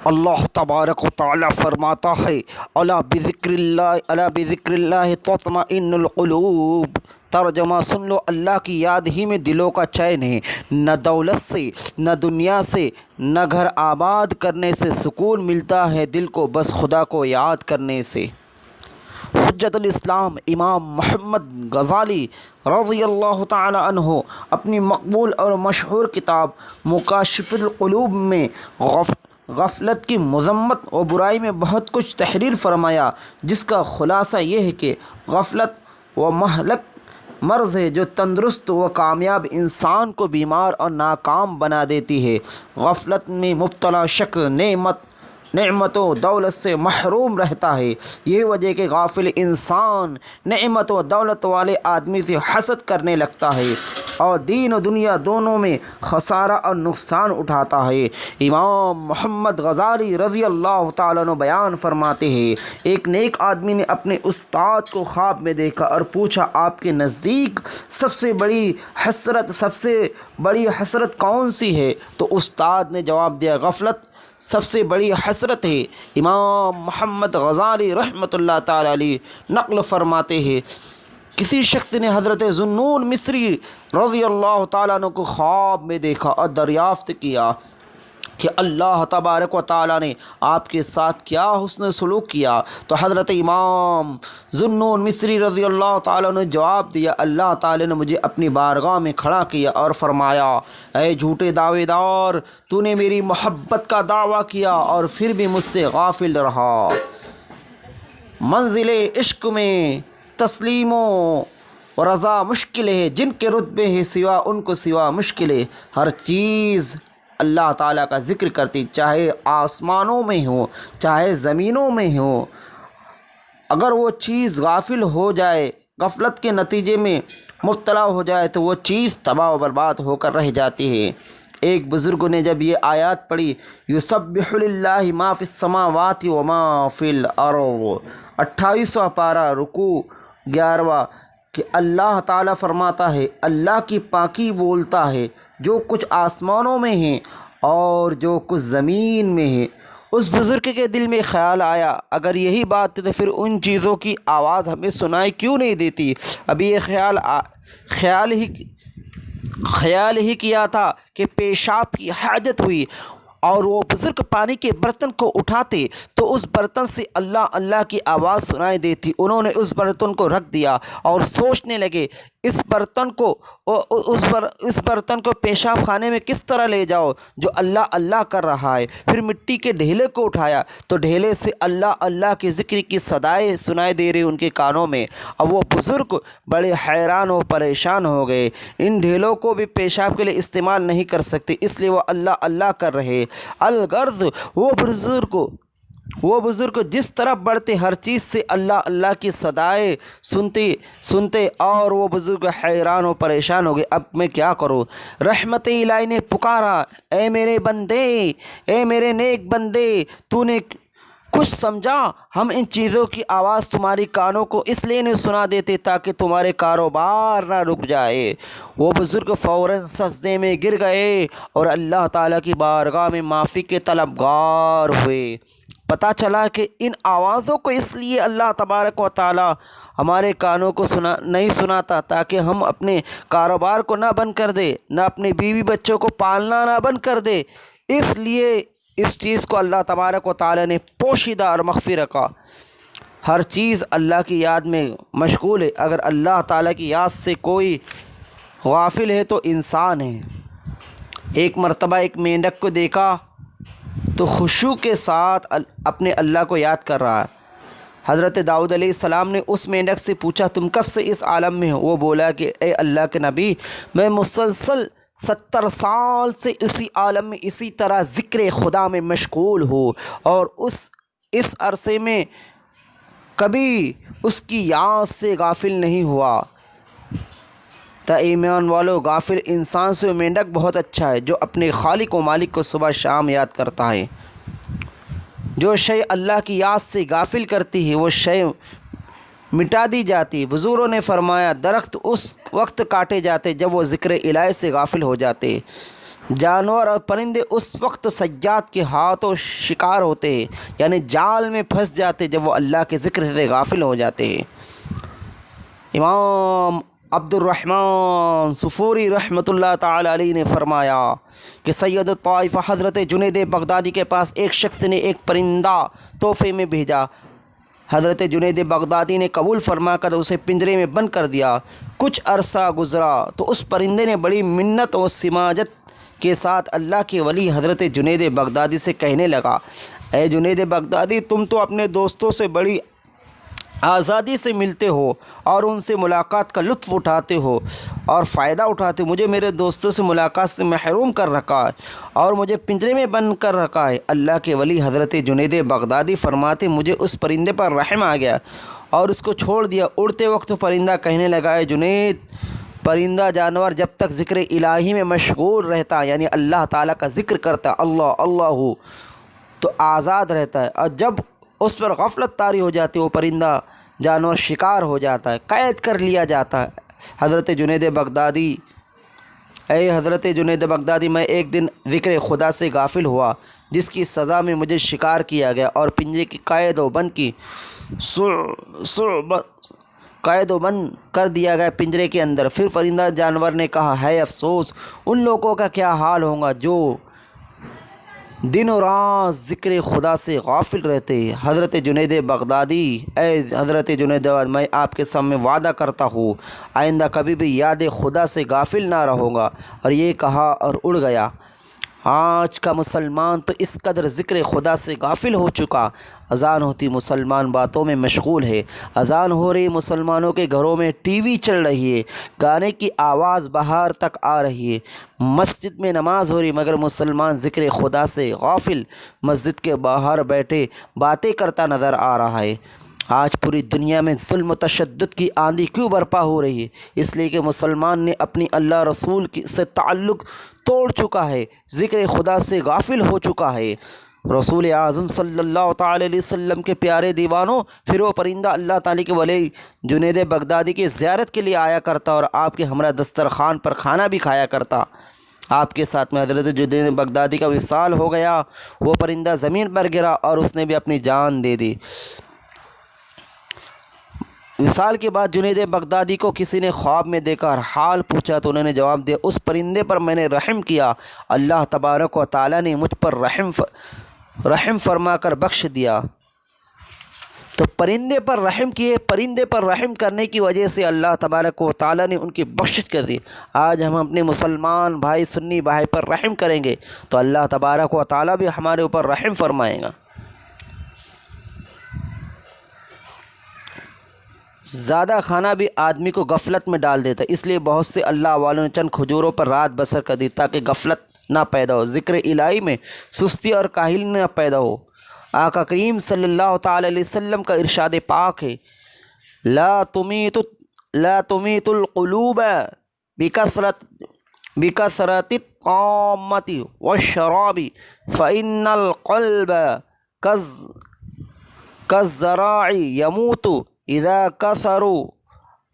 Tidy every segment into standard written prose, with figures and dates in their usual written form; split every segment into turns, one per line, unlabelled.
اللہ تبارک و تعالی فرماتا ہے الا بذکر اللہ تطمئن القلوب۔ ترجمہ سن لو، اللہ کی یاد ہی میں دلوں کا چین ہے۔ نہ دولت سے، نہ دنیا سے، نہ گھر آباد کرنے سے سکون ملتا ہے دل کو، بس خدا کو یاد کرنے سے۔ حجت الاسلام امام محمد غزالی رضی اللہ تعالی عنہ اپنی مقبول اور مشہور کتاب مکاشف القلوب میں غفلت کی مذمت و برائی میں بہت کچھ تحریر فرمایا، جس کا خلاصہ یہ ہے کہ غفلت و مہلک مرض ہے جو تندرست و کامیاب انسان کو بیمار اور ناکام بنا دیتی ہے۔ غفلت میں مبتلا شخص نعمت و دولت سے محروم رہتا ہے۔ یہ وجہ کہ غافل انسان نعمت و دولت والے آدمی سے حسد کرنے لگتا ہے اور دین و دنیا دونوں میں خسارہ اور نقصان اٹھاتا ہے۔ امام محمد غزالی رضی اللہ تعالیٰ عنہ بیان فرماتے ہیں، ایک نیک آدمی نے اپنے استاد کو خواب میں دیکھا اور پوچھا، آپ کے نزدیک سب سے بڑی حسرت کون سی ہے؟ تو استاد نے جواب دیا، غفلت سب سے بڑی حسرت ہے۔ امام محمد غزالی رحمۃ اللہ تعالی علیہ نقل فرماتے ہیں، کسی شخص نے حضرت ذوالنون مصری رضی اللہ تعالیٰ عنہ کو خواب میں دیکھا اور دریافت کیا کہ اللہ تبارک و تعالیٰ نے آپ کے ساتھ کیا حسن سلوک کیا؟ تو حضرت امام ذوالنون مصری رضی اللہ تعالیٰ نے جواب دیا، اللہ تعالیٰ نے مجھے اپنی بارگاہ میں کھڑا کیا اور فرمایا، اے جھوٹے دعوے دار، تو نے میری محبت کا دعویٰ کیا اور پھر بھی مجھ سے غافل رہا۔ منزل عشق میں تسلیم و رضا مشکل ہے، جن کے رتبے ہیں سوا ان کو سوا مشکل ہے۔ ہر چیز اللہ تعالیٰ کا ذکر کرتی، چاہے آسمانوں میں ہو چاہے زمینوں میں ہو، اگر وہ چیز غافل ہو جائے، غفلت کے نتیجے میں مبتلا ہو جائے تو وہ چیز تباہ و برباد ہو کر رہ جاتی ہے۔ ایک بزرگ نے جب یہ آیات پڑھی، یسبح للہ ما فی السماوات و ما فی الارض، 28واں پارہ رکوع 11واں، کہ اللہ تعالیٰ فرماتا ہے، اللہ کی پاکی بولتا ہے جو کچھ آسمانوں میں ہیں اور جو کچھ زمین میں ہے۔ اس بزرگ کے دل میں خیال آیا، اگر یہی بات ہے تو پھر ان چیزوں کی آواز ہمیں سنائی کیوں نہیں دیتی؟ ابھی یہ خیال ہی کیا تھا کہ پیشاب کی حاجت ہوئی اور وہ بزرگ پانی کے برتن کو اٹھاتے تو اس برتن سے اللہ اللہ کی آواز سنائی دیتی۔ انہوں نے اس برتن کو رکھ دیا اور سوچنے لگے، اس برتن کو پیشاب خانے میں کس طرح لے جاؤ جو اللہ اللہ کر رہا ہے۔ پھر مٹی کے ڈھیلے کو اٹھایا تو ڈھیلے سے اللہ اللہ کے ذکر کی صدائیں سنائی دے رہی ان کے کانوں میں۔ اب وہ بزرگ بڑے حیران و پریشان ہو گئے، ان ڈھیلوں کو بھی پیشاب کے لیے استعمال نہیں کر سکتے، اس لیے وہ اللہ اللہ کر رہے۔ الغرض وہ بزرگ جس طرف بڑھتے ہر چیز سے اللہ اللہ کی صدائیں سنتے اور وہ بزرگ حیران و پریشان ہو گئے، اب میں کیا کروں؟ رحمت الہی نے پکارا، اے میرے بندے، اے میرے نیک بندے، تو نے کچھ سمجھا؟ ہم ان چیزوں کی آواز تمہاری کانوں کو اس لیے نہیں سنا دیتے تاکہ تمہارے کاروبار نہ رک جائے۔ وہ بزرگ فوراً سجدے میں گر گئے اور اللہ تعالیٰ کی بارگاہ میں معافی کے طلبگار ہوئے۔ پتہ چلا کہ ان آوازوں کو اس لیے اللہ تبارک و تعالیٰ ہمارے کانوں کو نہیں سناتا تاکہ ہم اپنے کاروبار کو نہ بند کر دے، نہ اپنے بیوی بچوں کو پالنا نہ بند کر دے، اس لیے اس چیز کو اللہ تبارک و تعالیٰ نے پوشیدہ اور مخفی رکھا۔ ہر چیز اللہ کی یاد میں مشغول ہے، اگر اللہ تعالیٰ کی یاد سے کوئی غافل ہے تو انسان ہے۔ ایک مرتبہ ایک مینڈک کو دیکھا تو خشوع کے ساتھ اپنے اللہ کو یاد کر رہا ہے۔ حضرت داؤد علیہ السلام نے اس مینڈک سے پوچھا، تم کب سے اس عالم میں ہو؟ وہ بولا کہ اے اللہ کے نبی، میں مسلسل 70 سال سے اسی عالم میں اسی طرح ذکر خدا میں مشغول ہوں اور اس عرصے میں کبھی اس کی یاد سے غافل نہیں ہوا۔ تا ایمان والو، غافل انسان سے مینڈک بہت اچھا ہے جو اپنے خالق و مالک کو صبح شام یاد کرتا ہے۔ جو شے اللہ کی یاد سے غافل کرتی ہے وہ شے مٹا دی جاتی۔ بزرگوں نے فرمایا، درخت اس وقت کاٹے جاتے جب وہ ذکر الہی سے غافل ہو جاتے۔ جانور اور پرندے اس وقت صیاد کے ہاتھوں شکار ہوتے ہیں، یعنی جال میں پھنس جاتے جب وہ اللہ کے ذکر سے غافل ہو جاتے ہیں۔ امام عبد الرحمن صفوری رحمۃ اللہ تعالی علیہ نے فرمایا کہ سید الطائفہ حضرت جنید بغدادی کے پاس ایک شخص نے ایک پرندہ تحفے میں بھیجا۔ حضرت جنید بغدادی نے قبول فرما کر اسے پنجرے میں بند کر دیا۔ کچھ عرصہ گزرا تو اس پرندے نے بڑی منت و سماجت کے ساتھ اللہ کے ولی حضرت جنید بغدادی سے کہنے لگا، اے جنید بغدادی، تم تو اپنے دوستوں سے بڑی آزادی سے ملتے ہو اور ان سے ملاقات کا لطف اٹھاتے ہو اور فائدہ اٹھاتے ہو، مجھے میرے دوستوں سے ملاقات سے محروم کر رکھا ہے اور مجھے پنجرے میں بند کر رکھا ہے۔ اللہ کے ولی حضرت جنید بغدادی فرماتے، مجھے اس پرندے پر رحم آ گیا اور اس کو چھوڑ دیا۔ اڑتے وقت پرندہ کہنے لگا، اے جنید، پرندہ جانور جب تک ذکر الہی میں مشغول رہتا، یعنی اللہ تعالیٰ کا ذکر کرتا، اللہ اللہ، تو آزاد رہتا ہے، اور جب اس پر غفلت طاری ہو جاتی ہے وہ پرندہ جانور شکار ہو جاتا ہے، قید کر لیا جاتا ہے۔ حضرت جنید بغدادی، اے حضرت جنید بغدادی، میں ایک دن ذکر خدا سے غافل ہوا جس کی سزا میں مجھے شکار کیا گیا اور پنجرے کی قید و بند کر دیا گیا پنجرے کے اندر۔ پھر پرندہ جانور نے کہا، ہے افسوس ان لوگوں کا کیا حال ہوگا جو دن و رات ذکر خدا سے غافل رہتے۔ حضرت جنید بغدادی، اے حضرت جنید بغدادی، میں آپ کے سامنے وعدہ کرتا ہوں آئندہ کبھی بھی یاد خدا سے غافل نہ رہوں گا۔ اور یہ کہا اور اڑ گیا۔ آج کا مسلمان تو اس قدر ذکر خدا سے غافل ہو چکا، اذان ہوتی مسلمان باتوں میں مشغول ہے، اذان ہو رہی مسلمانوں کے گھروں میں ٹی وی چل رہی ہے، گانے کی آواز باہر تک آ رہی ہے، مسجد میں نماز ہو رہی، مگر مسلمان ذکر خدا سے غافل مسجد کے باہر بیٹھے باتیں کرتا نظر آ رہا ہے۔ آج پوری دنیا میں ظلم و تشدد کی آندھی کیوں برپا ہو رہی ہے؟ اس لیے کہ مسلمان نے اپنی اللہ رسول سے تعلق توڑ چکا ہے، ذکر خدا سے غافل ہو چکا ہے۔ رسول اعظم صلی اللہ تعالی علیہ وسلم کے پیارے دیوانوں، پھر وہ پرندہ اللہ تعالی کے ولی جنید بغدادی کی زیارت کے لیے آیا کرتا اور آپ کے ہمراہ دسترخوان پر کھانا بھی کھایا کرتا۔ آپ کے ساتھ میں حضرت جنید بغدادی کا وصال ہو گیا، وہ پرندہ زمین پر گرا اور اس نے بھی اپنی جان دے دی۔ وصال کے بعد جنید بغدادی کو کسی نے خواب میں دیکھا اور حال پوچھا تو انہوں نے جواب دیا، اس پرندے پر میں نے رحم کیا، اللہ تبارک و تعالیٰ نے مجھ پر رحم فرما کر بخش دیا۔ تو پرندے پر رحم کیے، پرندے پر رحم کرنے کی وجہ سے اللہ تبارک و تعالیٰ نے ان کی بخشش کر دی۔ آج ہم اپنے مسلمان بھائی، سنی بھائی پر رحم کریں گے تو اللہ تبارک و تعالیٰ بھی ہمارے اوپر رحم فرمائے گا۔ زیادہ کھانا بھی آدمی کو غفلت میں ڈال دیتا ہے، اس لیے بہت سے اللہ والوں نے چند کھجوروں پر رات بسر کر دی تاکہ غفلت نہ پیدا ہو، ذکر الہی میں سستی اور کاہلی نہ پیدا ہو۔ آقا کریم صلی اللہ تعالی علیہ وسلم کا ارشاد پاک ہے، لا تمیت القلوب بکثرت الطعام والشراب فإن القلب كالزراع يموت اذا کثر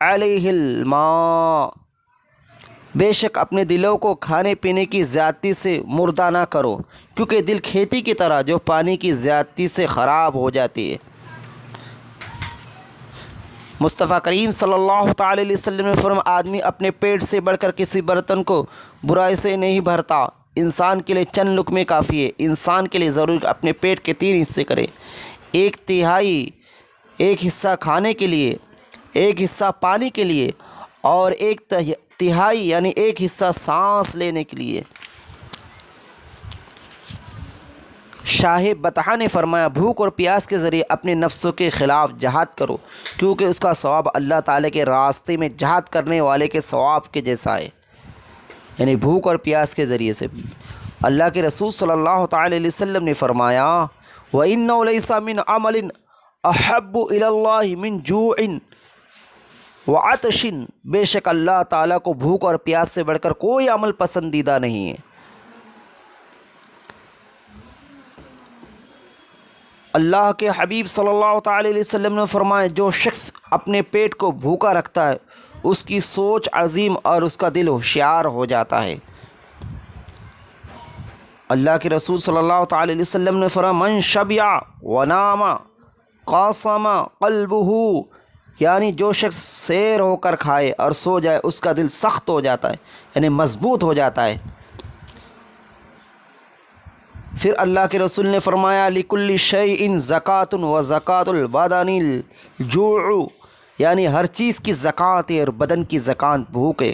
علیہ الماء۔ بے شک اپنے دلوں کو کھانے پینے کی زیادتی سے مردہ نہ کرو، کیونکہ دل کھیتی کی طرح جو پانی کی زیادتی سے خراب ہو جاتی ہے۔ مصطفیٰ کریم صلی اللہ تعالی علیہ وسلم نے فرمایا، آدمی اپنے پیٹ سے بڑھ کر کسی برتن کو برائی سے نہیں بھرتا۔ انسان کے لیے چند لقمے کافی ہے۔ انسان کے لیے ضروری اپنے پیٹ کے 3 حصے کرے، ایک حصہ کھانے کے لیے، ایک حصہ پانی کے لیے اور ایک تہائی یعنی ایک حصہ سانس لینے کے لیے۔ شاہ بطحہ نے فرمایا، بھوک اور پیاس کے ذریعے اپنے نفسوں کے خلاف جہاد کرو، کیونکہ اس کا ثواب اللہ تعالی کے راستے میں جہاد کرنے والے کے ثواب کے جیسا ہے۔ یعنی بھوک اور پیاس کے ذریعے سے اللہ کے رسول صلی اللہ تعالی علیہ وسلم نے فرمایا، وَإِنَّهُ لَيْسَ مِنْ عَمَلٍ احب الی اللہ من جوع وعطش۔ بے شک اللہ تعالیٰ کو بھوک اور پیاس سے بڑھ کر کوئی عمل پسندیدہ نہیں ہے۔ اللہ کے حبیب صلی اللہ تعالی علیہ وسلم نے فرمایا، جو شخص اپنے پیٹ کو بھوکا رکھتا ہے اس کی سوچ عظیم اور اس کا دل ہوشیار ہو جاتا ہے۔ اللہ کے رسول صلی اللہ تعالی علیہ وسلم نے فرمایا من شبع ونام قاسم قلبہ، یعنی جو شخص سیر ہو کر کھائے اور سو جائے اس کا دل سخت ہو جاتا ہے، یعنی مضبوط ہو جاتا ہے۔ پھر اللہ کے رسول نے فرمایا لِكُلِّ شَيْءٍ زَكَاةٌ وَزَكَاةُ الْبَدَنِ الْجُوعُ، یعنی ہر چیز کی زکوٰۃ ہے اور بدن کی زکوٰۃ بھوک ہے۔